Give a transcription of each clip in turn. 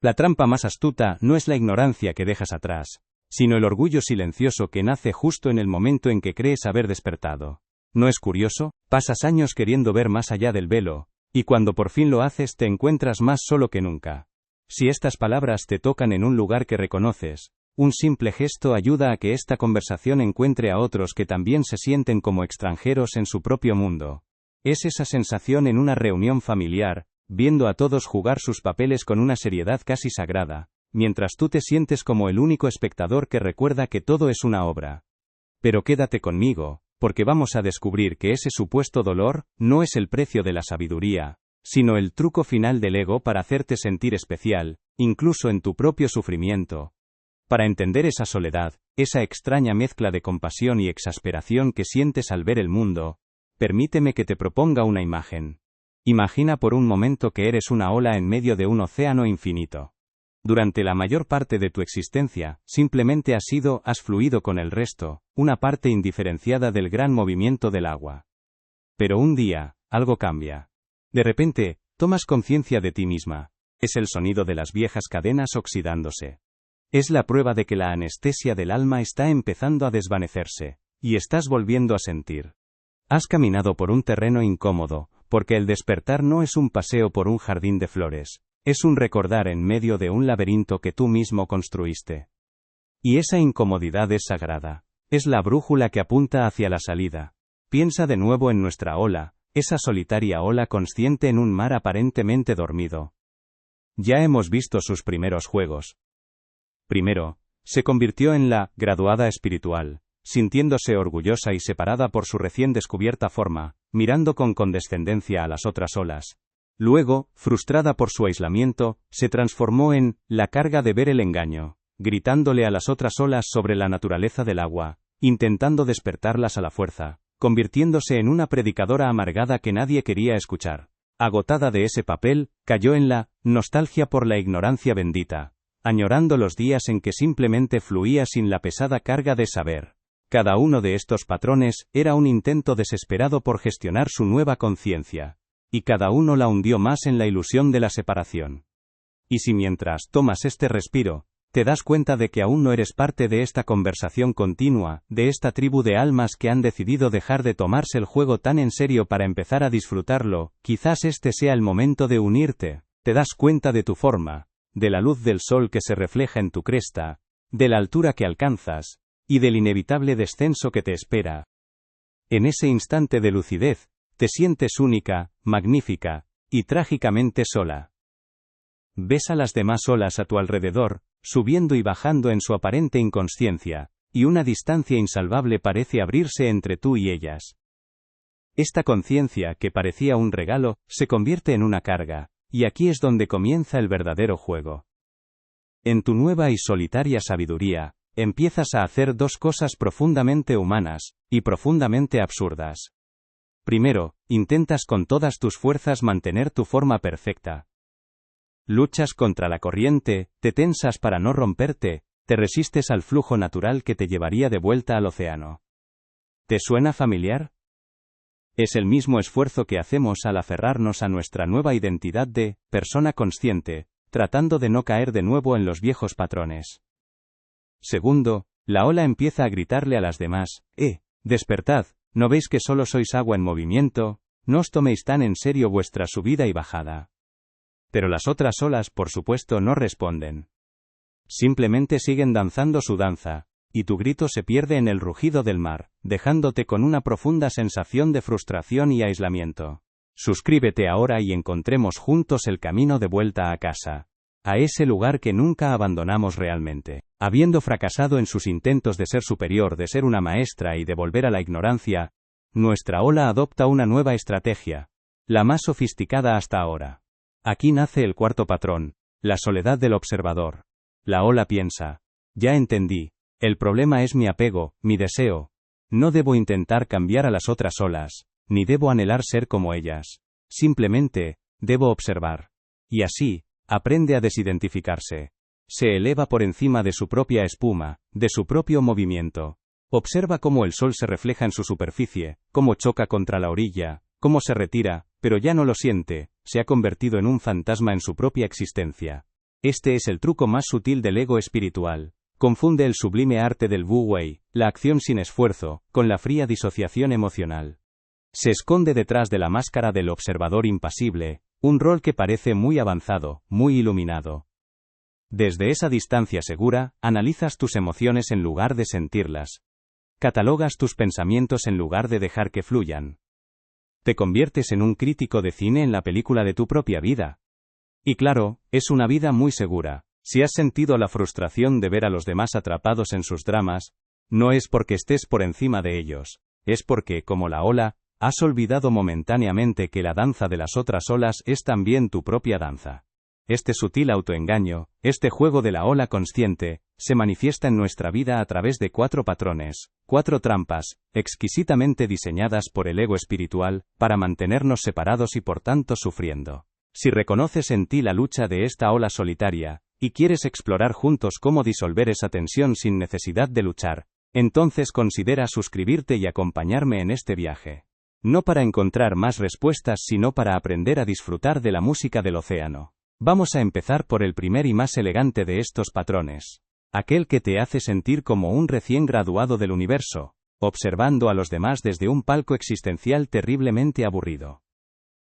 La trampa más astuta no es la ignorancia que dejas atrás, sino el orgullo silencioso que nace justo en el momento en que crees haber despertado. ¿No es curioso? Pasas años queriendo ver más allá del velo, y cuando por fin lo haces te encuentras más solo que nunca. Si estas palabras te tocan en un lugar que reconoces, un simple gesto ayuda a que esta conversación encuentre a otros que también se sienten como extranjeros en su propio mundo. Es esa sensación en una reunión familiar, viendo a todos jugar sus papeles con una seriedad casi sagrada, mientras tú te sientes como el único espectador que recuerda que todo es una obra. Pero quédate conmigo, porque vamos a descubrir que ese supuesto dolor no es el precio de la sabiduría, sino el truco final del ego para hacerte sentir especial, incluso en tu propio sufrimiento. Para entender esa soledad, esa extraña mezcla de compasión y exasperación que sientes al ver el mundo, permíteme que te proponga una imagen. Imagina por un momento que eres una ola en medio de un océano infinito. Durante la mayor parte de tu existencia, simplemente has fluido con el resto, una parte indiferenciada del gran movimiento del agua. Pero un día, algo cambia. De repente, tomas conciencia de ti misma. Es el sonido de las viejas cadenas oxidándose. Es la prueba de que la anestesia del alma está empezando a desvanecerse, y estás volviendo a sentir. Has caminado por un terreno incómodo, porque el despertar no es un paseo por un jardín de flores, es un recordar en medio de un laberinto que tú mismo construiste. Y esa incomodidad es sagrada, es la brújula que apunta hacia la salida. Piensa de nuevo en nuestra ola, esa solitaria ola consciente en un mar aparentemente dormido. Ya hemos visto sus primeros juegos. Primero, se convirtió en la graduada espiritual, sintiéndose orgullosa y separada por su recién descubierta forma, mirando con condescendencia a las otras olas. Luego, frustrada por su aislamiento, se transformó en la carga de ver el engaño, gritándole a las otras olas sobre la naturaleza del agua, intentando despertarlas a la fuerza, convirtiéndose en una predicadora amargada que nadie quería escuchar. Agotada de ese papel, cayó en la nostalgia por la ignorancia bendita, añorando los días en que simplemente fluía sin la pesada carga de saber. Cada uno de estos patrones era un intento desesperado por gestionar su nueva conciencia, y cada uno la hundió más en la ilusión de la separación. Y si mientras tomas este respiro, te das cuenta de que aún no eres parte de esta conversación continua, de esta tribu de almas que han decidido dejar de tomarse el juego tan en serio para empezar a disfrutarlo, quizás este sea el momento de unirte. Te das cuenta de tu forma, de la luz del sol que se refleja en tu cresta, de la altura que alcanzas, y del inevitable descenso que te espera. En ese instante de lucidez, te sientes única, magnífica, y trágicamente sola. Ves a las demás olas a tu alrededor, subiendo y bajando en su aparente inconsciencia, y una distancia insalvable parece abrirse entre tú y ellas. Esta conciencia, que parecía un regalo, se convierte en una carga, y aquí es donde comienza el verdadero juego. En tu nueva y solitaria sabiduría, empiezas a hacer dos cosas profundamente humanas, y profundamente absurdas. Primero, intentas con todas tus fuerzas mantener tu forma perfecta. Luchas contra la corriente, te tensas para no romperte, te resistes al flujo natural que te llevaría de vuelta al océano. ¿Te suena familiar? Es el mismo esfuerzo que hacemos al aferrarnos a nuestra nueva identidad de persona consciente, tratando de no caer de nuevo en los viejos patrones. Segundo, la ola empieza a gritarle a las demás: despertad, ¿no veis que solo sois agua en movimiento? No os toméis tan en serio vuestra subida y bajada. Pero las otras olas, por supuesto, no responden. Simplemente siguen danzando su danza, y tu grito se pierde en el rugido del mar, dejándote con una profunda sensación de frustración y aislamiento. Suscríbete ahora y encontremos juntos el camino de vuelta a casa. A ese lugar que nunca abandonamos realmente. Habiendo fracasado en sus intentos de ser superior, de ser una maestra y de volver a la ignorancia, nuestra ola adopta una nueva estrategia, la más sofisticada hasta ahora. Aquí nace el cuarto patrón, la soledad del observador. La ola piensa: ya entendí, el problema es mi apego, mi deseo. No debo intentar cambiar a las otras olas, ni debo anhelar ser como ellas. Simplemente, debo observar. Y así, aprende a desidentificarse. Se eleva por encima de su propia espuma, de su propio movimiento. Observa cómo el sol se refleja en su superficie, cómo choca contra la orilla, cómo se retira, pero ya no lo siente, se ha convertido en un fantasma en su propia existencia. Este es el truco más sutil del ego espiritual. Confunde el sublime arte del Wu Wei, la acción sin esfuerzo, con la fría disociación emocional. Se esconde detrás de la máscara del observador impasible, un rol que parece muy avanzado, muy iluminado. Desde esa distancia segura, analizas tus emociones en lugar de sentirlas. Catalogas tus pensamientos en lugar de dejar que fluyan. Te conviertes en un crítico de cine en la película de tu propia vida. Y claro, es una vida muy segura. Si has sentido la frustración de ver a los demás atrapados en sus dramas, no es porque estés por encima de ellos, es porque, como la ola, has olvidado momentáneamente que la danza de las otras olas es también tu propia danza. Este sutil autoengaño, este juego de la ola consciente, se manifiesta en nuestra vida a través de 4 patrones, 4 trampas, exquisitamente diseñadas por el ego espiritual, para mantenernos separados y por tanto sufriendo. Si reconoces en ti la lucha de esta ola solitaria, y quieres explorar juntos cómo disolver esa tensión sin necesidad de luchar, entonces considera suscribirte y acompañarme en este viaje. No para encontrar más respuestas, sino para aprender a disfrutar de la música del océano. Vamos a empezar por el primer y más elegante de estos patrones. Aquel que te hace sentir como un recién graduado del universo, observando a los demás desde un palco existencial terriblemente aburrido.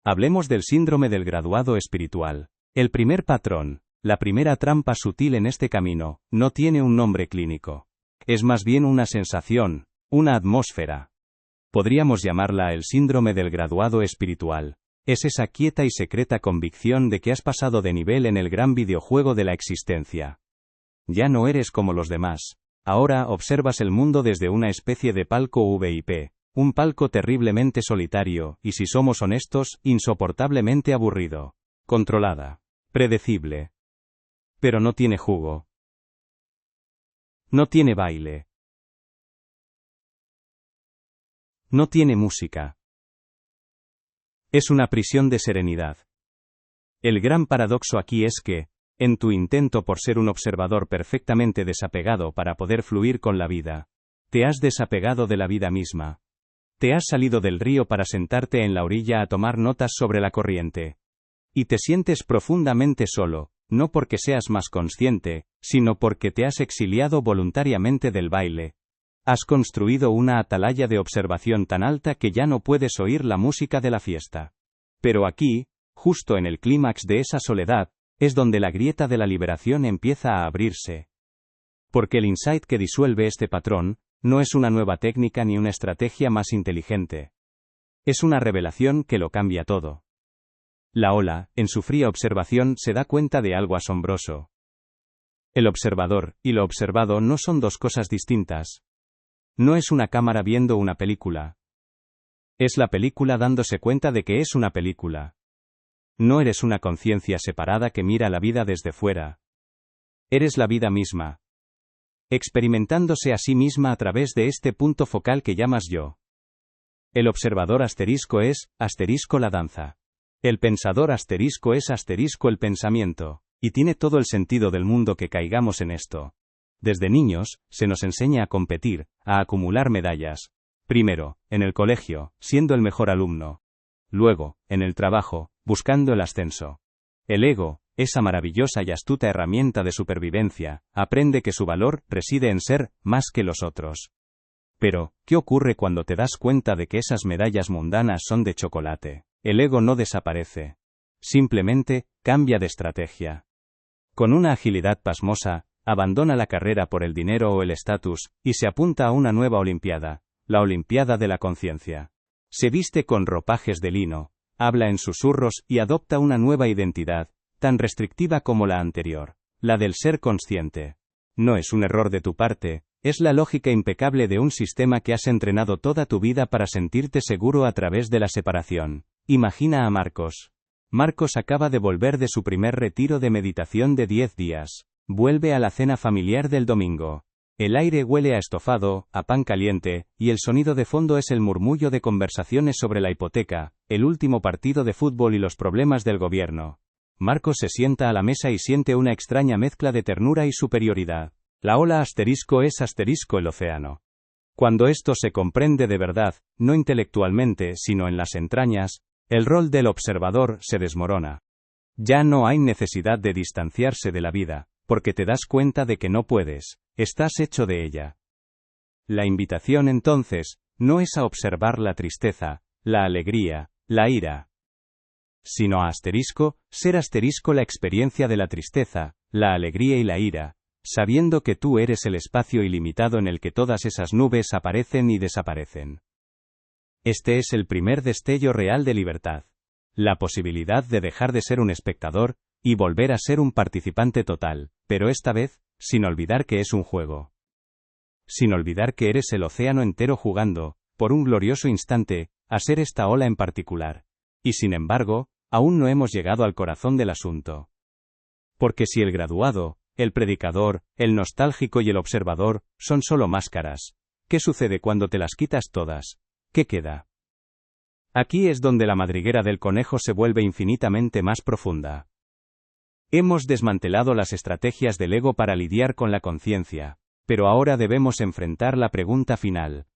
Hablemos del síndrome del graduado espiritual. El primer patrón, la primera trampa sutil en este camino, no tiene un nombre clínico. Es más bien una sensación, una atmósfera. Podríamos llamarla el síndrome del graduado espiritual. Es esa quieta y secreta convicción de que has pasado de nivel en el gran videojuego de la existencia. Ya no eres como los demás. Ahora observas el mundo desde una especie de palco VIP, un palco terriblemente solitario, y si somos honestos, insoportablemente aburrido. Controlada. Predecible. Pero no tiene jugo. No tiene baile. No tiene música. Es una prisión de serenidad. El gran paradoxo aquí es que, en tu intento por ser un observador perfectamente desapegado para poder fluir con la vida, te has desapegado de la vida misma. Te has salido del río para sentarte en la orilla a tomar notas sobre la corriente. Y te sientes profundamente solo, no porque seas más consciente, sino porque te has exiliado voluntariamente del baile. Has construido una atalaya de observación tan alta que ya no puedes oír la música de la fiesta. Pero aquí, justo en el clímax de esa soledad, es donde la grieta de la liberación empieza a abrirse. Porque el insight que disuelve este patrón, no es una nueva técnica ni una estrategia más inteligente. Es una revelación que lo cambia todo. La ola, en su fría observación, se da cuenta de algo asombroso. El observador y lo observado no son dos cosas distintas. No es una cámara viendo una película. Es la película dándose cuenta de que es una película. No eres una conciencia separada que mira la vida desde fuera. Eres la vida misma. Experimentándose a sí misma a través de este punto focal que llamas yo. El observador asterisco es, asterisco la danza. El pensador asterisco es asterisco el pensamiento. Y tiene todo el sentido del mundo que caigamos en esto. Desde niños, se nos enseña a competir, a acumular medallas. Primero, en el colegio, siendo el mejor alumno. Luego, en el trabajo, buscando el ascenso. El ego, esa maravillosa y astuta herramienta de supervivencia, aprende que su valor reside en ser más que los otros. Pero, ¿qué ocurre cuando te das cuenta de que esas medallas mundanas son de chocolate? El ego no desaparece. Simplemente, cambia de estrategia. Con una agilidad pasmosa, abandona la carrera por el dinero o el estatus, y se apunta a una nueva olimpiada, la Olimpiada de la Conciencia. Se viste con ropajes de lino, habla en susurros y adopta una nueva identidad, tan restrictiva como la anterior, la del ser consciente. No es un error de tu parte, es la lógica impecable de un sistema que has entrenado toda tu vida para sentirte seguro a través de la separación. Imagina a Marcos. Marcos acaba de volver de su primer retiro de meditación de 10 días. Vuelve a la cena familiar del domingo. El aire huele a estofado, a pan caliente, y el sonido de fondo es el murmullo de conversaciones sobre la hipoteca, el último partido de fútbol y los problemas del gobierno. Marcos se sienta a la mesa y siente una extraña mezcla de ternura y superioridad. La ola asterisco es asterisco el océano. Cuando esto se comprende de verdad, no intelectualmente sino en las entrañas, el rol del observador se desmorona. Ya no hay necesidad de distanciarse de la vida, porque te das cuenta de que no puedes, estás hecho de ella. La invitación entonces, no es a observar la tristeza, la alegría, la ira, sino a ser la experiencia de la tristeza, la alegría y la ira, sabiendo que tú eres el espacio ilimitado en el que todas esas nubes aparecen y desaparecen. Este es el primer destello real de libertad. La posibilidad de dejar de ser un espectador, y volver a ser un participante total, pero esta vez, sin olvidar que es un juego. Sin olvidar que eres el océano entero jugando, por un glorioso instante, a ser esta ola en particular. Y sin embargo, aún no hemos llegado al corazón del asunto. Porque si el graduado, el predicador, el nostálgico y el observador, son solo máscaras, ¿qué sucede cuando te las quitas todas? ¿Qué queda? Aquí es donde la madriguera del conejo se vuelve infinitamente más profunda. Hemos desmantelado las estrategias del ego para lidiar con la conciencia, pero ahora debemos enfrentar la pregunta final.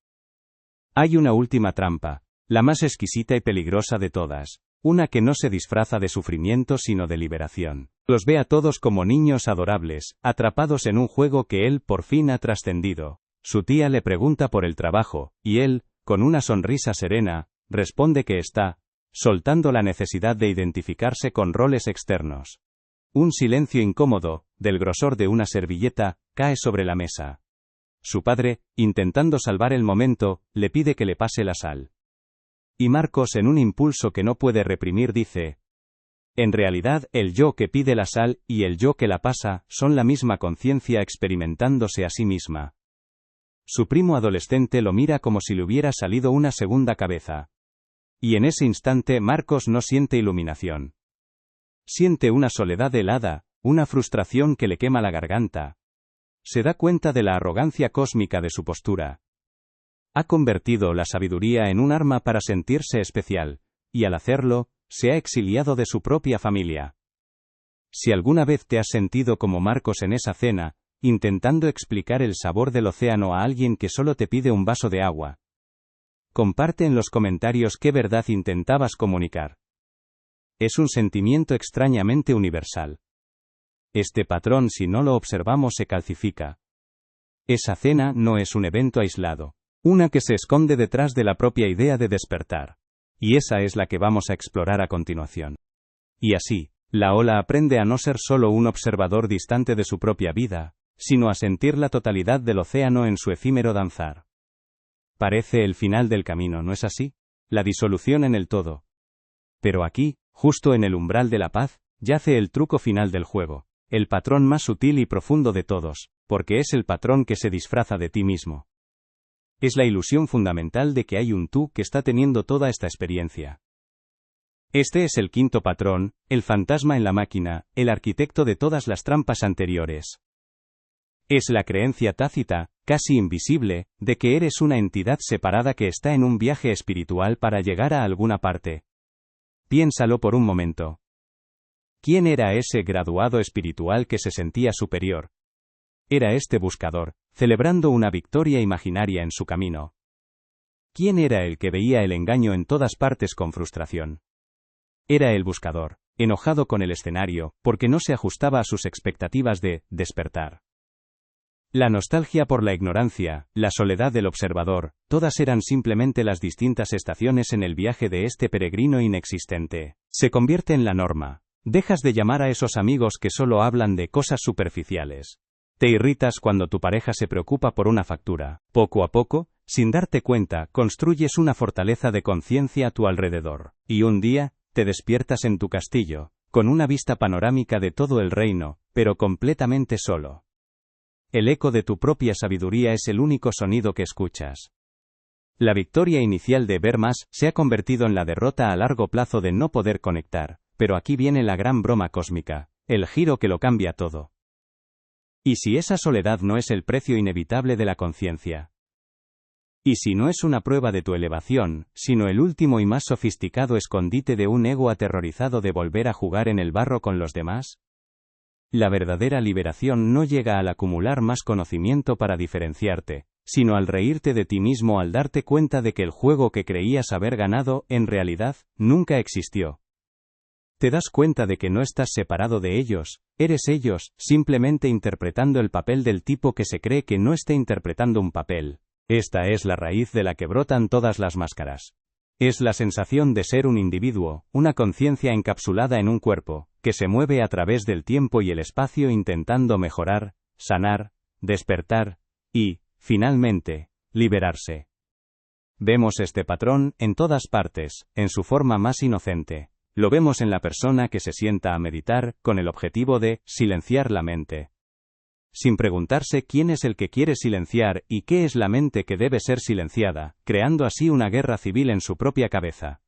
Hay una última trampa, la más exquisita y peligrosa de todas, una que no se disfraza de sufrimiento sino de liberación. Los ve a todos como niños adorables, atrapados en un juego que él por fin ha trascendido. Su tía le pregunta por el trabajo, y él, con una sonrisa serena, responde que está soltando la necesidad de identificarse con roles externos. Un silencio incómodo, del grosor de una servilleta, cae sobre la mesa. Su padre, intentando salvar el momento, le pide que le pase la sal. Y Marcos, en un impulso que no puede reprimir, dice: en realidad, el yo que pide la sal y el yo que la pasa son la misma conciencia experimentándose a sí misma. Su primo adolescente lo mira como si le hubiera salido una segunda cabeza. Y en ese instante Marcos no siente iluminación. Siente una soledad helada, una frustración que le quema la garganta. Se da cuenta de la arrogancia cósmica de su postura. Ha convertido la sabiduría en un arma para sentirse especial, y al hacerlo, se ha exiliado de su propia familia. Si alguna vez te has sentido como Marcos en esa cena, intentando explicar el sabor del océano a alguien que solo te pide un vaso de agua, comparte en los comentarios qué verdad intentabas comunicar. Es un sentimiento extrañamente universal. Este patrón, si no lo observamos, se calcifica. Esa cena no es un evento aislado, una que se esconde detrás de la propia idea de despertar. Y esa es la que vamos a explorar a continuación. Y así, la ola aprende a no ser solo un observador distante de su propia vida, sino a sentir la totalidad del océano en su efímero danzar. Parece el final del camino, ¿no es así? La disolución en el todo. Pero aquí, justo en el umbral de la paz, yace el truco final del juego, el patrón más sutil y profundo de todos, porque es el patrón que se disfraza de ti mismo. Es la ilusión fundamental de que hay un tú que está teniendo toda esta experiencia. Este es el quinto patrón, el fantasma en la máquina, el arquitecto de todas las trampas anteriores. Es la creencia tácita, casi invisible, de que eres una entidad separada que está en un viaje espiritual para llegar a alguna parte. Piénsalo por un momento. ¿Quién era ese graduado espiritual que se sentía superior? Era este buscador, celebrando una victoria imaginaria en su camino. ¿Quién era el que veía el engaño en todas partes con frustración? Era el buscador, enojado con el escenario, porque no se ajustaba a sus expectativas de despertar. La nostalgia por la ignorancia, la soledad del observador, todas eran simplemente las distintas estaciones en el viaje de este peregrino inexistente. Se convierte en la norma. Dejas de llamar a esos amigos que solo hablan de cosas superficiales. Te irritas cuando tu pareja se preocupa por una factura. Poco a poco, sin darte cuenta, construyes una fortaleza de conciencia a tu alrededor. Y un día, te despiertas en tu castillo, con una vista panorámica de todo el reino, pero completamente solo. El eco de tu propia sabiduría es el único sonido que escuchas. La victoria inicial de ver más se ha convertido en la derrota a largo plazo de no poder conectar, pero aquí viene la gran broma cósmica, el giro que lo cambia todo. ¿Y si esa soledad no es el precio inevitable de la conciencia? ¿Y si no es una prueba de tu elevación, sino el último y más sofisticado escondite de un ego aterrorizado de volver a jugar en el barro con los demás? La verdadera liberación no llega al acumular más conocimiento para diferenciarte, sino al reírte de ti mismo al darte cuenta de que el juego que creías haber ganado, en realidad, nunca existió. Te das cuenta de que no estás separado de ellos, eres ellos, simplemente interpretando el papel del tipo que se cree que no esté interpretando un papel. Esta es la raíz de la que brotan todas las máscaras. Es la sensación de ser un individuo, una conciencia encapsulada en un cuerpo, que se mueve a través del tiempo y el espacio intentando mejorar, sanar, despertar y, finalmente, liberarse. Vemos este patrón en todas partes, en su forma más inocente. Lo vemos en la persona que se sienta a meditar, con el objetivo de silenciar la mente. Sin preguntarse quién es el que quiere silenciar y qué es la mente que debe ser silenciada, creando así una guerra civil en su propia cabeza.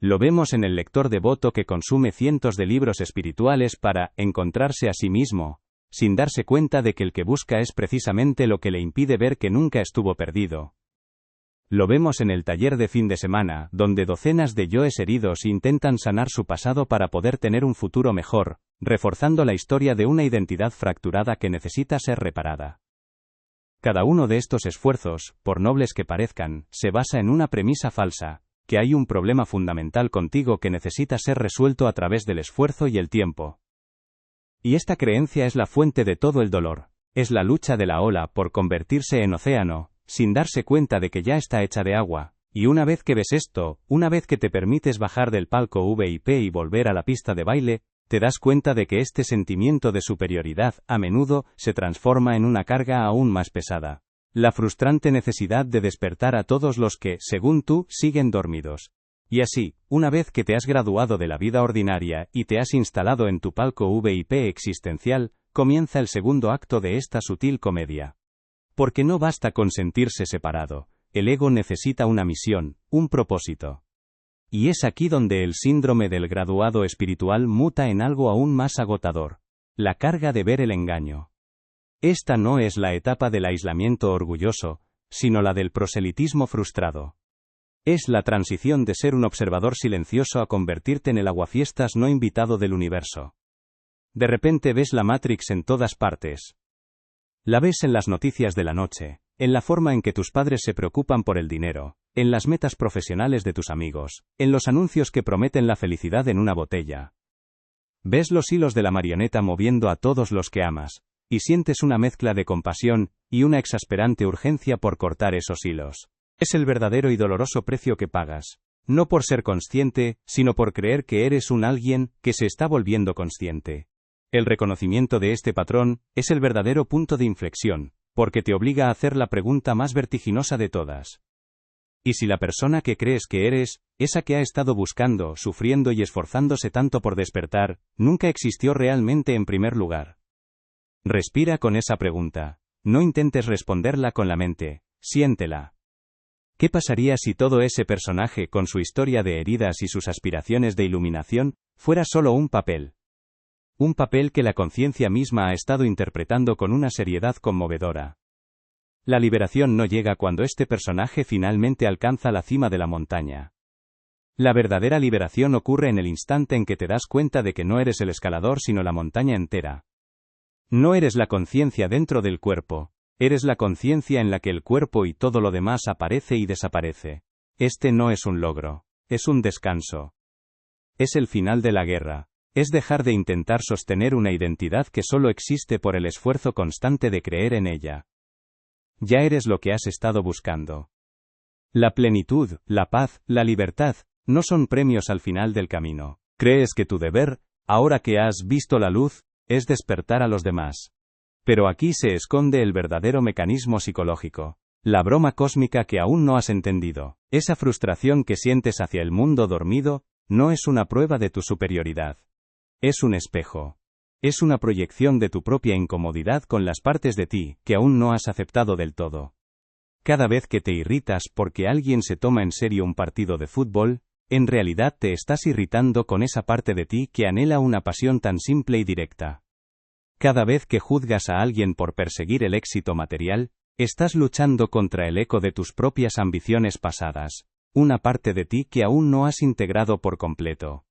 Lo vemos en el lector devoto que consume cientos de libros espirituales para encontrarse a sí mismo, sin darse cuenta de que el que busca es precisamente lo que le impide ver que nunca estuvo perdido. Lo vemos en el taller de fin de semana, donde docenas de yoes heridos intentan sanar su pasado para poder tener un futuro mejor, reforzando la historia de una identidad fracturada que necesita ser reparada. Cada uno de estos esfuerzos, por nobles que parezcan, se basa en una premisa falsa, que hay un problema fundamental contigo que necesita ser resuelto a través del esfuerzo y el tiempo. Y esta creencia es la fuente de todo el dolor, es la lucha de la ola por convertirse en océano, sin darse cuenta de que ya está hecha de agua, y una vez que ves esto, una vez que te permites bajar del palco VIP y volver a la pista de baile, te das cuenta de que este sentimiento de superioridad, a menudo, se transforma en una carga aún más pesada. La frustrante necesidad de despertar a todos los que, según tú, siguen dormidos. Y así, una vez que te has graduado de la vida ordinaria y te has instalado en tu palco VIP existencial, comienza el segundo acto de esta sutil comedia. Porque no basta con sentirse separado, el ego necesita una misión, un propósito. Y es aquí donde el síndrome del graduado espiritual muta en algo aún más agotador: la carga de ver el engaño. Esta no es la etapa del aislamiento orgulloso, sino la del proselitismo frustrado. Es la transición de ser un observador silencioso a convertirte en el aguafiestas no invitado del universo. De repente ves la Matrix en todas partes. La ves en las noticias de la noche, en la forma en que tus padres se preocupan por el dinero, en las metas profesionales de tus amigos, en los anuncios que prometen la felicidad en una botella. Ves los hilos de la marioneta moviendo a todos los que amas, y sientes una mezcla de compasión y una exasperante urgencia por cortar esos hilos. Es el verdadero y doloroso precio que pagas, no por ser consciente, sino por creer que eres un alguien que se está volviendo consciente. El reconocimiento de este patrón es el verdadero punto de inflexión, porque te obliga a hacer la pregunta más vertiginosa de todas. ¿Y si la persona que crees que eres, esa que ha estado buscando, sufriendo y esforzándose tanto por despertar, nunca existió realmente en primer lugar? Respira con esa pregunta. No intentes responderla con la mente, siéntela. ¿Qué pasaría si todo ese personaje, con su historia de heridas y sus aspiraciones de iluminación, fuera solo un papel? Un papel que la conciencia misma ha estado interpretando con una seriedad conmovedora. La liberación no llega cuando este personaje finalmente alcanza la cima de la montaña. La verdadera liberación ocurre en el instante en que te das cuenta de que no eres el escalador sino la montaña entera. No eres la conciencia dentro del cuerpo, eres la conciencia en la que el cuerpo y todo lo demás aparece y desaparece. Este no es un logro, es un descanso. Es el final de la guerra. Es dejar de intentar sostener una identidad que solo existe por el esfuerzo constante de creer en ella. Ya eres lo que has estado buscando. La plenitud, la paz, la libertad, no son premios al final del camino. Crees que tu deber, ahora que has visto la luz, es despertar a los demás. Pero aquí se esconde el verdadero mecanismo psicológico. La broma cósmica que aún no has entendido. Esa frustración que sientes hacia el mundo dormido, no es una prueba de tu superioridad. Es un espejo. Es una proyección de tu propia incomodidad con las partes de ti que aún no has aceptado del todo. Cada vez que te irritas porque alguien se toma en serio un partido de fútbol, en realidad te estás irritando con esa parte de ti que anhela una pasión tan simple y directa. Cada vez que juzgas a alguien por perseguir el éxito material, estás luchando contra el eco de tus propias ambiciones pasadas, una parte de ti que aún no has integrado por completo.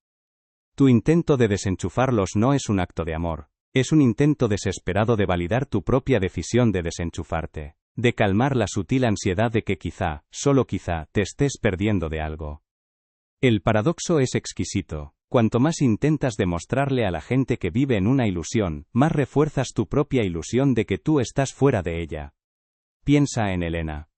Tu intento de desenchufarlos no es un acto de amor, es un intento desesperado de validar tu propia decisión de desenchufarte, de calmar la sutil ansiedad de que quizá, solo quizá, te estés perdiendo de algo. El paradoxo es exquisito. Cuanto más intentas demostrarle a la gente que vive en una ilusión, más refuerzas tu propia ilusión de que tú estás fuera de ella. Piensa en Elena.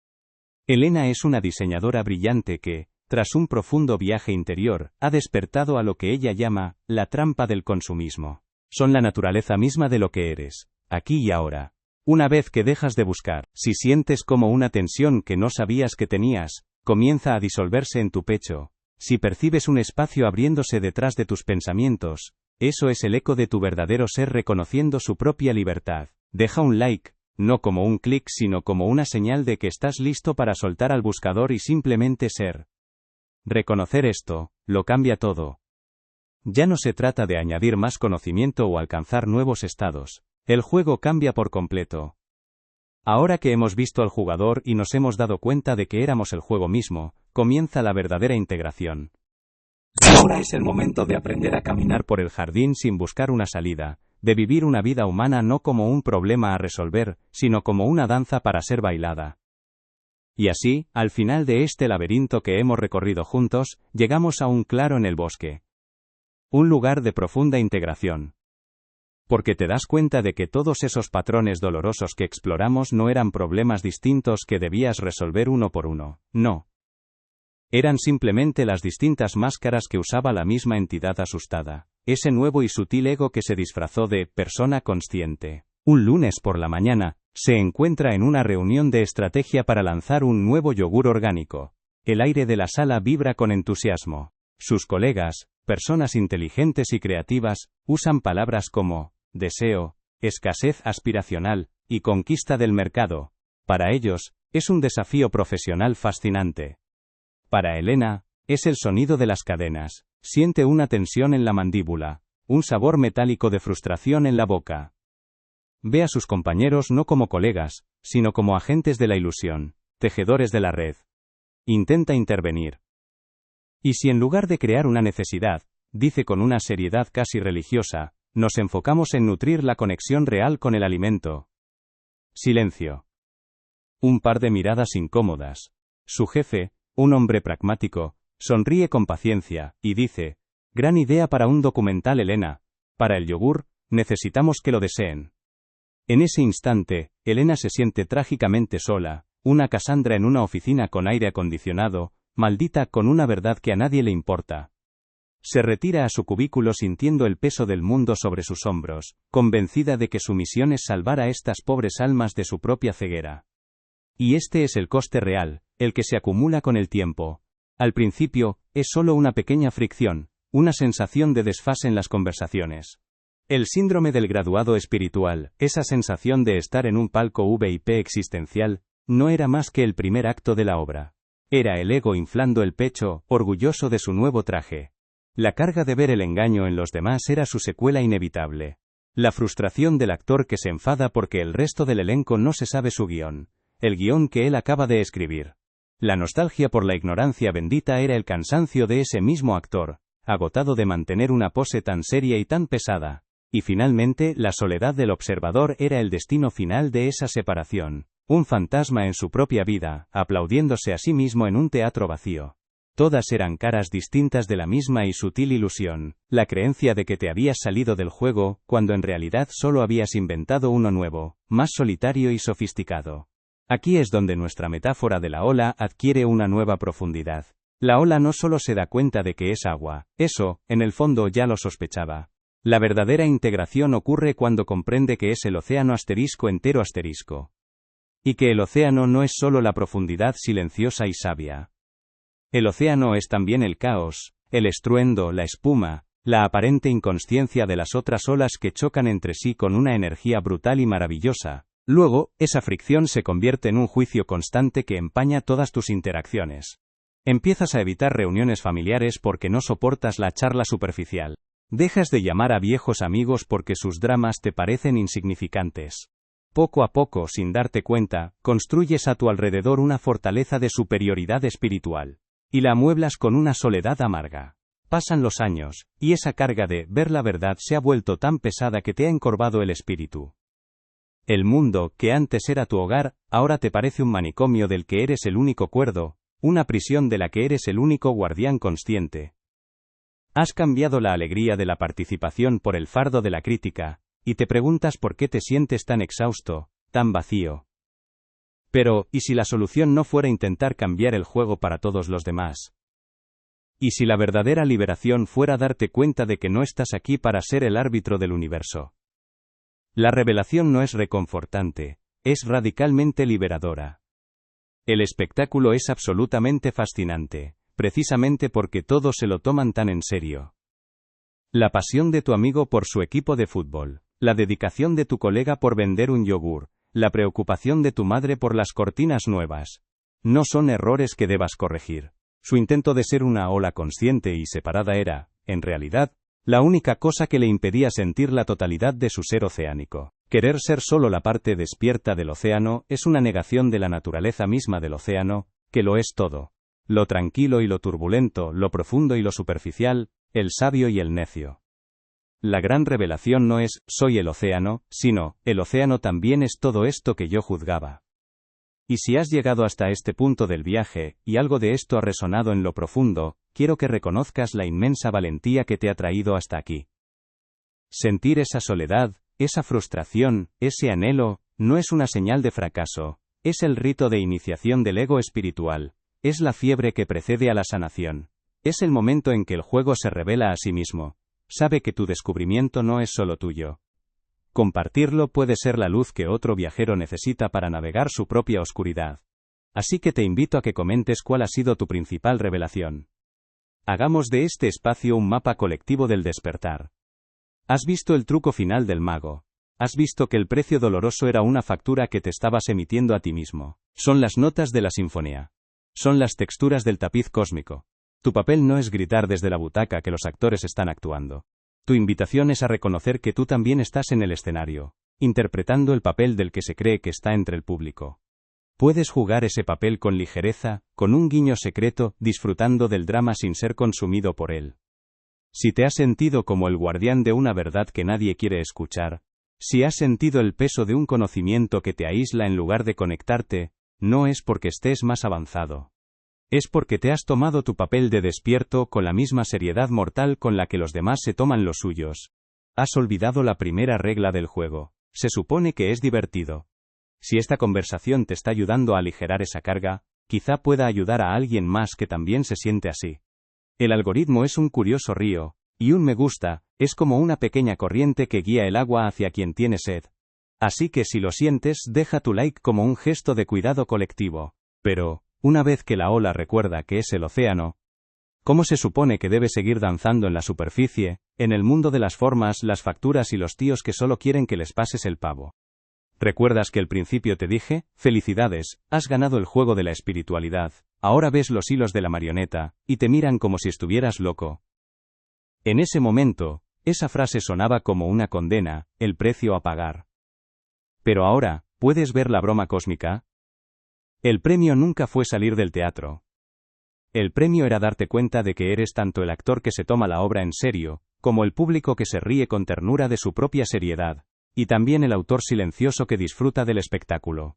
Elena es una diseñadora brillante que, tras un profundo viaje interior, ha despertado a lo que ella llama la trampa del consumismo. Son la naturaleza misma de lo que eres, aquí y ahora. Una vez que dejas de buscar, si sientes como una tensión que no sabías que tenías, comienza a disolverse en tu pecho. Si percibes un espacio abriéndose detrás de tus pensamientos, eso es el eco de tu verdadero ser reconociendo su propia libertad. Deja un like, no como un clic sino como una señal de que estás listo para soltar al buscador y simplemente ser. Reconocer esto, lo cambia todo. Ya no se trata de añadir más conocimiento o alcanzar nuevos estados. El juego cambia por completo. Ahora que hemos visto al jugador y nos hemos dado cuenta de que éramos el juego mismo, comienza la verdadera integración. Ahora es el momento de aprender a caminar por el jardín sin buscar una salida, de vivir una vida humana no como un problema a resolver, sino como una danza para ser bailada. Y así, al final de este laberinto que hemos recorrido juntos, llegamos a un claro en el bosque. Un lugar de profunda integración. Porque te das cuenta de que todos esos patrones dolorosos que exploramos no eran problemas distintos que debías resolver uno por uno, no. Eran simplemente las distintas máscaras que usaba la misma entidad asustada, ese nuevo y sutil ego que se disfrazó de persona consciente. Un lunes por la mañana, se encuentra en una reunión de estrategia para lanzar un nuevo yogur orgánico. El aire de la sala vibra con entusiasmo. Sus colegas, personas inteligentes y creativas, usan palabras como deseo, escasez aspiracional y conquista del mercado. Para ellos, es un desafío profesional fascinante. Para Elena, es el sonido de las cadenas. Siente una tensión en la mandíbula, un sabor metálico de frustración en la boca. Ve a sus compañeros no como colegas, sino como agentes de la ilusión, tejedores de la red. Intenta intervenir. Y si en lugar de crear una necesidad, dice con una seriedad casi religiosa, nos enfocamos en nutrir la conexión real con el alimento. Silencio. Un par de miradas incómodas. Su jefe, un hombre pragmático, sonríe con paciencia, y dice, gran idea para un documental Elena, para el yogur, necesitamos que lo deseen. En ese instante, Elena se siente trágicamente sola, una Cassandra en una oficina con aire acondicionado, maldita con una verdad que a nadie le importa. Se retira a su cubículo sintiendo el peso del mundo sobre sus hombros, convencida de que su misión es salvar a estas pobres almas de su propia ceguera. Y este es el coste real, el que se acumula con el tiempo. Al principio, es solo una pequeña fricción, una sensación de desfase en las conversaciones. El síndrome del graduado espiritual, esa sensación de estar en un palco VIP existencial, no era más que el primer acto de la obra. Era el ego inflando el pecho, orgulloso de su nuevo traje. La carga de ver el engaño en los demás era su secuela inevitable. La frustración del actor que se enfada porque el resto del elenco no se sabe su guión, el guión que él acaba de escribir. La nostalgia por la ignorancia bendita era el cansancio de ese mismo actor, agotado de mantener una pose tan seria y tan pesada. Y finalmente, la soledad del observador era el destino final de esa separación. Un fantasma en su propia vida, aplaudiéndose a sí mismo en un teatro vacío. Todas eran caras distintas de la misma y sutil ilusión, la creencia de que te habías salido del juego, cuando en realidad solo habías inventado uno nuevo, más solitario y sofisticado. Aquí es donde nuestra metáfora de la ola adquiere una nueva profundidad. La ola no solo se da cuenta de que es agua, eso, en el fondo ya lo sospechaba. La verdadera integración ocurre cuando comprende que es el océano entero. Y que el océano no es solo la profundidad silenciosa y sabia. El océano es también el caos, el estruendo, la espuma, la aparente inconsciencia de las otras olas que chocan entre sí con una energía brutal y maravillosa. Luego, esa fricción se convierte en un juicio constante que empaña todas tus interacciones. Empiezas a evitar reuniones familiares porque no soportas la charla superficial. Dejas de llamar a viejos amigos porque sus dramas te parecen insignificantes. Poco a poco, sin darte cuenta, construyes a tu alrededor una fortaleza de superioridad espiritual. Y la amueblas con una soledad amarga. Pasan los años, y esa carga de ver la verdad se ha vuelto tan pesada que te ha encorvado el espíritu. El mundo, que antes era tu hogar, ahora te parece un manicomio del que eres el único cuerdo, una prisión de la que eres el único guardián consciente. Has cambiado la alegría de la participación por el fardo de la crítica, y te preguntas por qué te sientes tan exhausto, tan vacío. Pero, ¿y si la solución no fuera intentar cambiar el juego para todos los demás? ¿Y si la verdadera liberación fuera darte cuenta de que no estás aquí para ser el árbitro del universo? La revelación no es reconfortante, es radicalmente liberadora. El espectáculo es absolutamente fascinante, precisamente porque todos se lo toman tan en serio. La pasión de tu amigo por su equipo de fútbol, la dedicación de tu colega por vender un yogur, la preocupación de tu madre por las cortinas nuevas. No son errores que debas corregir. Su intento de ser una ola consciente y separada era, en realidad, la única cosa que le impedía sentir la totalidad de su ser oceánico. Querer ser solo la parte despierta del océano es una negación de la naturaleza misma del océano, que lo es todo. Lo tranquilo y lo turbulento, lo profundo y lo superficial, el sabio y el necio. La gran revelación no es, soy el océano, sino, el océano también es todo esto que yo juzgaba. Y si has llegado hasta este punto del viaje, y algo de esto ha resonado en lo profundo, quiero que reconozcas la inmensa valentía que te ha traído hasta aquí. Sentir esa soledad, esa frustración, ese anhelo, no es una señal de fracaso, es el rito de iniciación del ego espiritual, es la fiebre que precede a la sanación, es el momento en que el juego se revela a sí mismo, sabe que tu descubrimiento no es solo tuyo. Compartirlo puede ser la luz que otro viajero necesita para navegar su propia oscuridad. Así que te invito a que comentes cuál ha sido tu principal revelación. Hagamos de este espacio un mapa colectivo del despertar. ¿Has visto el truco final del mago? ¿Has visto que el precio doloroso era una factura que te estabas emitiendo a ti mismo? Son las notas de la sinfonía. Son las texturas del tapiz cósmico. Tu papel no es gritar desde la butaca que los actores están actuando. Tu invitación es a reconocer que tú también estás en el escenario, interpretando el papel del que se cree que está entre el público. Puedes jugar ese papel con ligereza, con un guiño secreto, disfrutando del drama sin ser consumido por él. Si te has sentido como el guardián de una verdad que nadie quiere escuchar, si has sentido el peso de un conocimiento que te aísla en lugar de conectarte, no es porque estés más avanzado. Es porque te has tomado tu papel de despierto con la misma seriedad mortal con la que los demás se toman los suyos. Has olvidado la primera regla del juego. Se supone que es divertido. Si esta conversación te está ayudando a aligerar esa carga, quizá pueda ayudar a alguien más que también se siente así. El algoritmo es un curioso río, y un me gusta, es como una pequeña corriente que guía el agua hacia quien tiene sed. Así que si lo sientes, deja tu like como un gesto de cuidado colectivo. Pero, una vez que la ola recuerda que es el océano, ¿cómo se supone que debe seguir danzando en la superficie, en el mundo de las formas, las facturas y los tíos que solo quieren que les pases el pavo? ¿Recuerdas que al principio te dije, felicidades, has ganado el juego de la espiritualidad, ahora ves los hilos de la marioneta, y te miran como si estuvieras loco? En ese momento, esa frase sonaba como una condena, el precio a pagar. Pero ahora, ¿puedes ver la broma cósmica? El premio nunca fue salir del teatro. El premio era darte cuenta de que eres tanto el actor que se toma la obra en serio, como el público que se ríe con ternura de su propia seriedad, y también el autor silencioso que disfruta del espectáculo.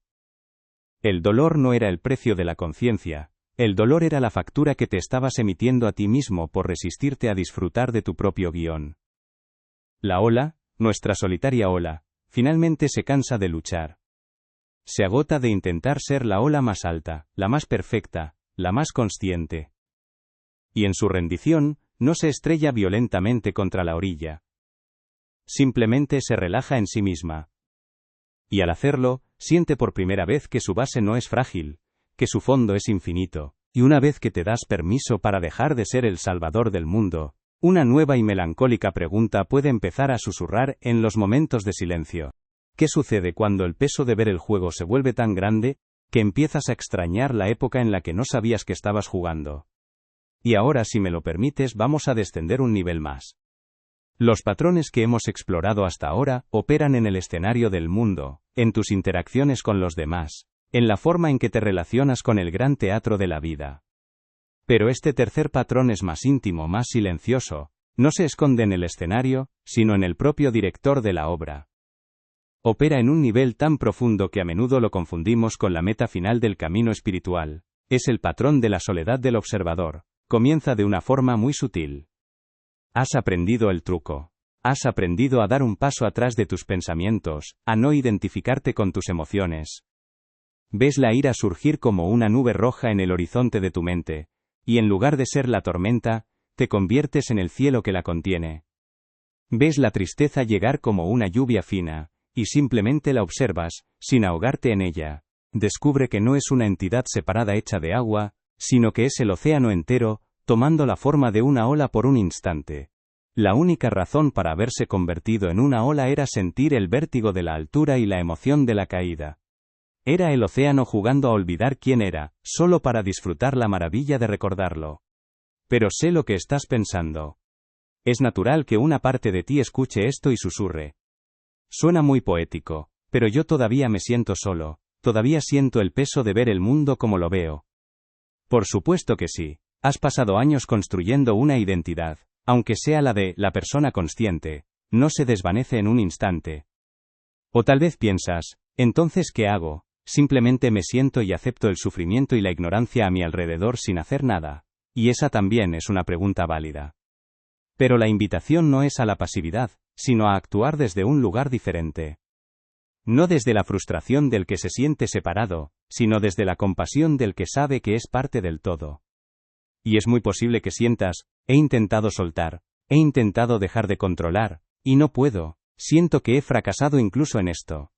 El dolor no era el precio de la conciencia, el dolor era la factura que te estabas emitiendo a ti mismo por resistirte a disfrutar de tu propio guión. La ola, nuestra solitaria ola, finalmente se cansa de luchar. Se agota de intentar ser la ola más alta, la más perfecta, la más consciente. Y en su rendición, no se estrella violentamente contra la orilla. Simplemente se relaja en sí misma. Y al hacerlo, siente por primera vez que su base no es frágil, que su fondo es infinito, y una vez que te das permiso para dejar de ser el salvador del mundo, una nueva y melancólica pregunta puede empezar a susurrar en los momentos de silencio. ¿Qué sucede cuando el peso de ver el juego se vuelve tan grande, que empiezas a extrañar la época en la que no sabías que estabas jugando? Y ahora, si me lo permites, vamos a descender un nivel más. Los patrones que hemos explorado hasta ahora operan en el escenario del mundo, en tus interacciones con los demás, en la forma en que te relacionas con el gran teatro de la vida. Pero este tercer patrón es más íntimo, más silencioso, no se esconde en el escenario, sino en el propio director de la obra. Opera en un nivel tan profundo que a menudo lo confundimos con la meta final del camino espiritual. Es el patrón de la soledad del observador. Comienza de una forma muy sutil. Has aprendido el truco. Has aprendido a dar un paso atrás de tus pensamientos, a no identificarte con tus emociones. Ves la ira surgir como una nube roja en el horizonte de tu mente, y en lugar de ser la tormenta, te conviertes en el cielo que la contiene. Ves la tristeza llegar como una lluvia fina, y simplemente la observas, sin ahogarte en ella. Descubre que no es una entidad separada hecha de agua, sino que es el océano entero, tomando la forma de una ola por un instante. La única razón para haberse convertido en una ola era sentir el vértigo de la altura y la emoción de la caída. Era el océano jugando a olvidar quién era, solo para disfrutar la maravilla de recordarlo. Pero sé lo que estás pensando. Es natural que una parte de ti escuche esto y susurre. Suena muy poético, pero yo todavía me siento solo, todavía siento el peso de ver el mundo como lo veo. Por supuesto que sí, has pasado años construyendo una identidad, aunque sea la de la persona consciente, no se desvanece en un instante. O tal vez piensas, entonces ¿qué hago? Simplemente me siento y acepto el sufrimiento y la ignorancia a mi alrededor sin hacer nada. Y esa también es una pregunta válida. Pero la invitación no es a la pasividad, sino a actuar desde un lugar diferente. No desde la frustración del que se siente separado, sino desde la compasión del que sabe que es parte del todo. Y es muy posible que sientas, he intentado soltar, he intentado dejar de controlar, y no puedo, siento que he fracasado incluso en esto.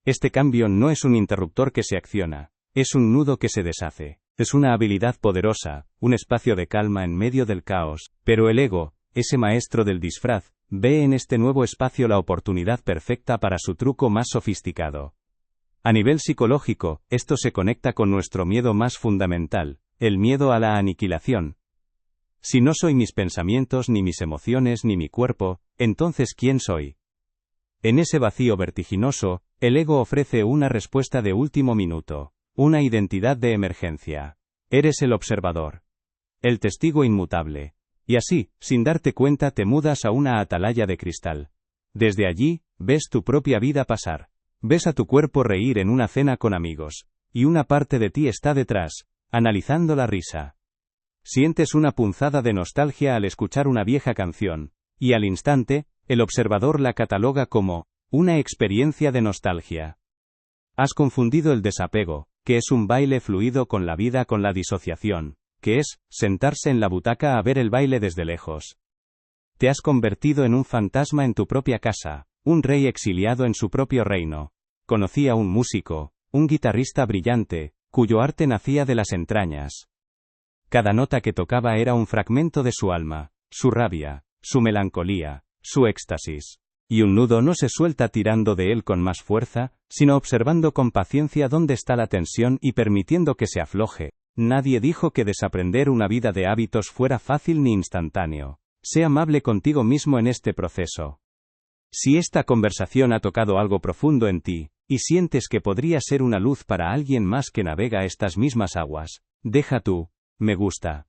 Este cambio no es un interruptor que se acciona, es un nudo que se deshace. Es una habilidad poderosa, un espacio de calma en medio del caos, pero el ego, ese maestro del disfraz, ve en este nuevo espacio la oportunidad perfecta para su truco más sofisticado. A nivel psicológico, esto se conecta con nuestro miedo más fundamental, el miedo a la aniquilación. Si no soy mis pensamientos, ni mis emociones, ni mi cuerpo, entonces ¿quién soy? En ese vacío vertiginoso, el ego ofrece una respuesta de último minuto. Una identidad de emergencia. Eres el observador. El testigo inmutable. Y así, sin darte cuenta, te mudas a una atalaya de cristal. Desde allí, ves tu propia vida pasar. Ves a tu cuerpo reír en una cena con amigos. Y una parte de ti está detrás, analizando la risa. Sientes una punzada de nostalgia al escuchar una vieja canción. Y al instante, el observador la cataloga como una experiencia de nostalgia. Has confundido el desapego, que es un baile fluido con la vida, con la disociación, que es sentarse en la butaca a ver el baile desde lejos. Te has convertido en un fantasma en tu propia casa, un rey exiliado en su propio reino. Conocí a un músico, un guitarrista brillante, cuyo arte nacía de las entrañas. Cada nota que tocaba era un fragmento de su alma, su rabia, su melancolía, su éxtasis. Y un nudo no se suelta tirando de él con más fuerza, sino observando con paciencia dónde está la tensión y permitiendo que se afloje. Nadie dijo que desaprender una vida de hábitos fuera fácil ni instantáneo. Sé amable contigo mismo en este proceso. Si esta conversación ha tocado algo profundo en ti, y sientes que podría ser una luz para alguien más que navega estas mismas aguas, deja tu me gusta.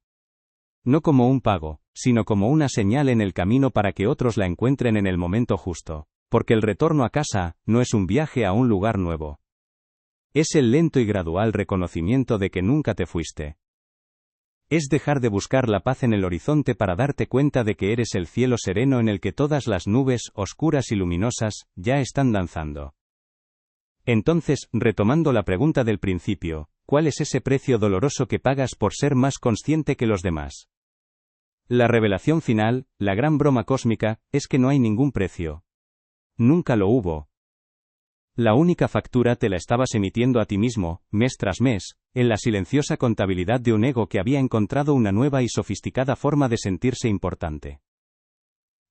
No como un pago, sino como una señal en el camino para que otros la encuentren en el momento justo, porque el retorno a casa no es un viaje a un lugar nuevo. Es el lento y gradual reconocimiento de que nunca te fuiste. Es dejar de buscar la paz en el horizonte para darte cuenta de que eres el cielo sereno en el que todas las nubes, oscuras y luminosas, ya están danzando. Entonces, retomando la pregunta del principio, ¿cuál es ese precio doloroso que pagas por ser más consciente que los demás? La revelación final, la gran broma cósmica, es que no hay ningún precio. Nunca lo hubo. La única factura te la estabas emitiendo a ti mismo, mes tras mes, en la silenciosa contabilidad de un ego que había encontrado una nueva y sofisticada forma de sentirse importante.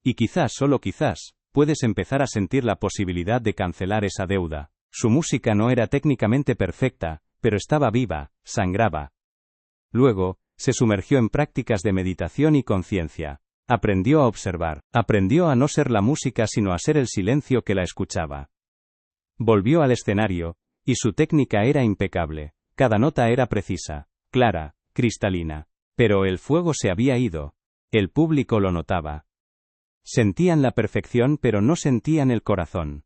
Y quizás, solo quizás, puedes empezar a sentir la posibilidad de cancelar esa deuda. Su música no era técnicamente perfecta, pero estaba viva, sangraba. Luego, se sumergió en prácticas de meditación y conciencia. Aprendió a observar, aprendió a no ser la música sino a ser el silencio que la escuchaba. Volvió al escenario, y su técnica era impecable. Cada nota era precisa, clara, cristalina. Pero el fuego se había ido. El público lo notaba. Sentían la perfección pero no sentían el corazón.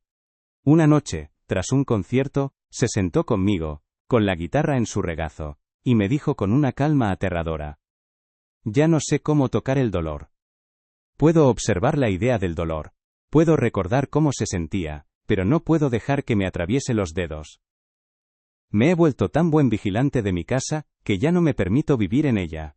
Una noche, tras un concierto, se sentó conmigo, con la guitarra en su regazo, y me dijo con una calma aterradora: ya no sé cómo tocar el dolor. Puedo observar la idea del dolor. Puedo recordar cómo se sentía, pero no puedo dejar que me atraviese los dedos. Me he vuelto tan buen vigilante de mi casa, que ya no me permito vivir en ella.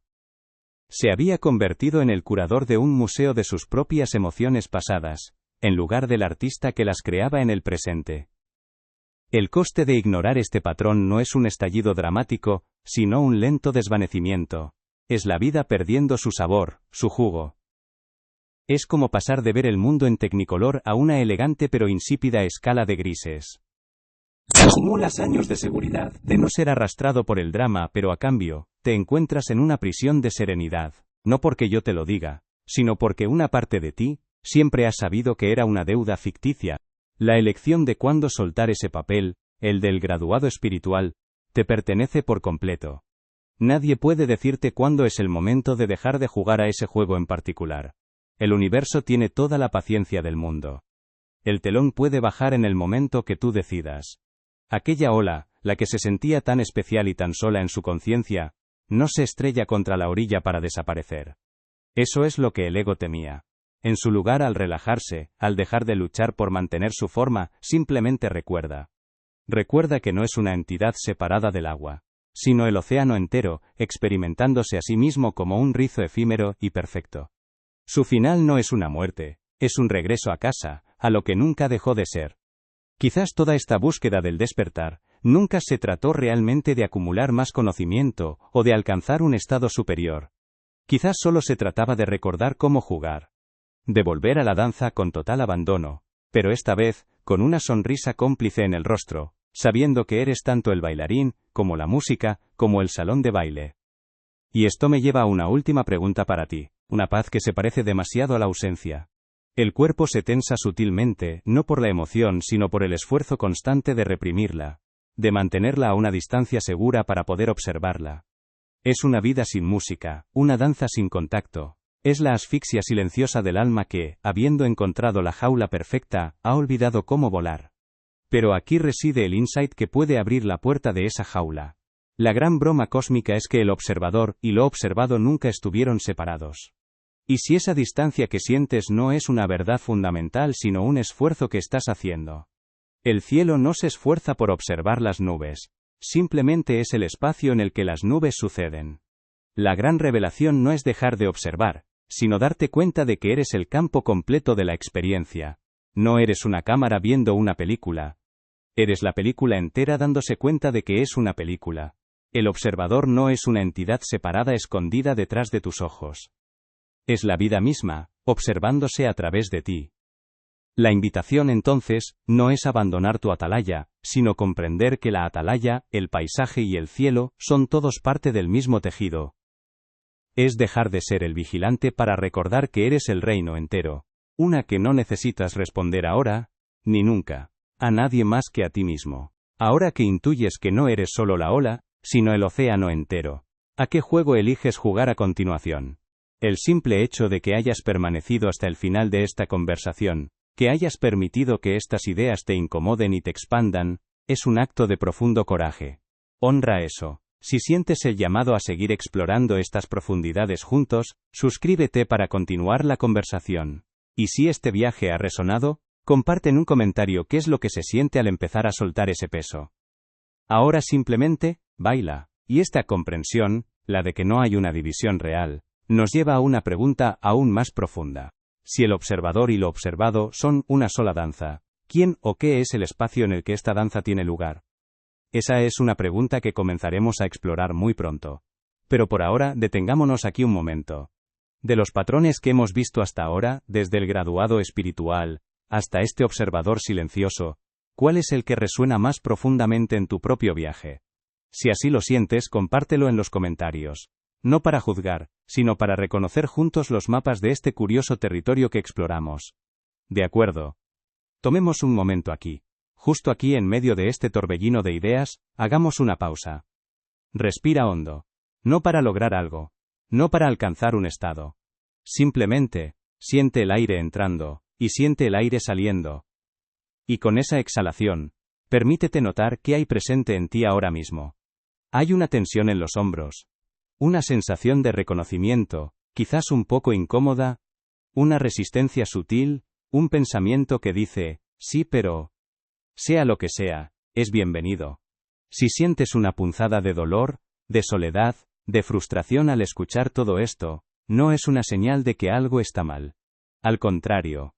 Se había convertido en el curador de un museo de sus propias emociones pasadas, en lugar del artista que las creaba en el presente. El coste de ignorar este patrón no es un estallido dramático, sino un lento desvanecimiento. Es la vida perdiendo su sabor, su jugo. Es como pasar de ver el mundo en tecnicolor a una elegante pero insípida escala de grises. Acumulas años de seguridad, de no ser arrastrado por el drama, pero a cambio, te encuentras en una prisión de serenidad, no porque yo te lo diga, sino porque una parte de ti siempre ha sabido que era una deuda ficticia. La elección de cuándo soltar ese papel, el del graduado espiritual, te pertenece por completo. Nadie puede decirte cuándo es el momento de dejar de jugar a ese juego en particular. El universo tiene toda la paciencia del mundo. El telón puede bajar en el momento que tú decidas. Aquella ola, la que se sentía tan especial y tan sola en su conciencia, no se estrella contra la orilla para desaparecer. Eso es lo que el ego temía. En su lugar, al relajarse, al dejar de luchar por mantener su forma, simplemente recuerda. Recuerda que no es una entidad separada del agua, sino el océano entero, experimentándose a sí mismo como un rizo efímero y perfecto. Su final no es una muerte, es un regreso a casa, a lo que nunca dejó de ser. Quizás toda esta búsqueda del despertar, nunca se trató realmente de acumular más conocimiento, o de alcanzar un estado superior. Quizás solo se trataba de recordar cómo jugar. De volver a la danza con total abandono, pero esta vez, con una sonrisa cómplice en el rostro, sabiendo que eres tanto el bailarín, como la música, como el salón de baile. Y esto me lleva a una última pregunta para ti, una paz que se parece demasiado a la ausencia. El cuerpo se tensa sutilmente, no por la emoción sino por el esfuerzo constante de reprimirla, de mantenerla a una distancia segura para poder observarla. Es una vida sin música, una danza sin contacto. Es la asfixia silenciosa del alma que, habiendo encontrado la jaula perfecta, ha olvidado cómo volar. Pero aquí reside el insight que puede abrir la puerta de esa jaula. La gran broma cósmica es que el observador y lo observado nunca estuvieron separados. Y si esa distancia que sientes no es una verdad fundamental sino un esfuerzo que estás haciendo. El cielo no se esfuerza por observar las nubes, simplemente es el espacio en el que las nubes suceden. La gran revelación no es dejar de observar, sino darte cuenta de que eres el campo completo de la experiencia. No eres una cámara viendo una película. Eres la película entera dándose cuenta de que es una película. El observador no es una entidad separada escondida detrás de tus ojos. Es la vida misma, observándose a través de ti. La invitación entonces, no es abandonar tu atalaya, sino comprender que la atalaya, el paisaje y el cielo, son todos parte del mismo tejido. Es dejar de ser el vigilante para recordar que eres el reino entero, una que no necesitas responder ahora, ni nunca, a nadie más que a ti mismo. Ahora que intuyes que no eres solo la ola, sino el océano entero, ¿a qué juego eliges jugar a continuación? El simple hecho de que hayas permanecido hasta el final de esta conversación, que hayas permitido que estas ideas te incomoden y te expandan, es un acto de profundo coraje. Honra eso. Si sientes el llamado a seguir explorando estas profundidades juntos, suscríbete para continuar la conversación. Y si este viaje ha resonado, comparte en un comentario qué es lo que se siente al empezar a soltar ese peso. Ahora simplemente, baila. Y esta comprensión, la de que no hay una división real, nos lleva a una pregunta aún más profunda. Si el observador y lo observado son una sola danza, ¿quién o qué es el espacio en el que esta danza tiene lugar? Esa es una pregunta que comenzaremos a explorar muy pronto. Pero por ahora, detengámonos aquí un momento. De los patrones que hemos visto hasta ahora, desde el graduado espiritual, hasta este observador silencioso, ¿cuál es el que resuena más profundamente en tu propio viaje? Si así lo sientes, compártelo en los comentarios. No para juzgar, sino para reconocer juntos los mapas de este curioso territorio que exploramos. De acuerdo. Tomemos un momento aquí. Justo aquí en medio de este torbellino de ideas, hagamos una pausa. Respira hondo. No para lograr algo. No para alcanzar un estado. Simplemente, siente el aire entrando, y siente el aire saliendo. Y con esa exhalación, permítete notar qué hay presente en ti ahora mismo. Hay una tensión en los hombros. Una sensación de reconocimiento, quizás un poco incómoda. Una resistencia sutil, un pensamiento que dice, sí pero... Sea lo que sea, es bienvenido. Si sientes una punzada de dolor, de soledad, de frustración al escuchar todo esto, no es una señal de que algo está mal. Al contrario,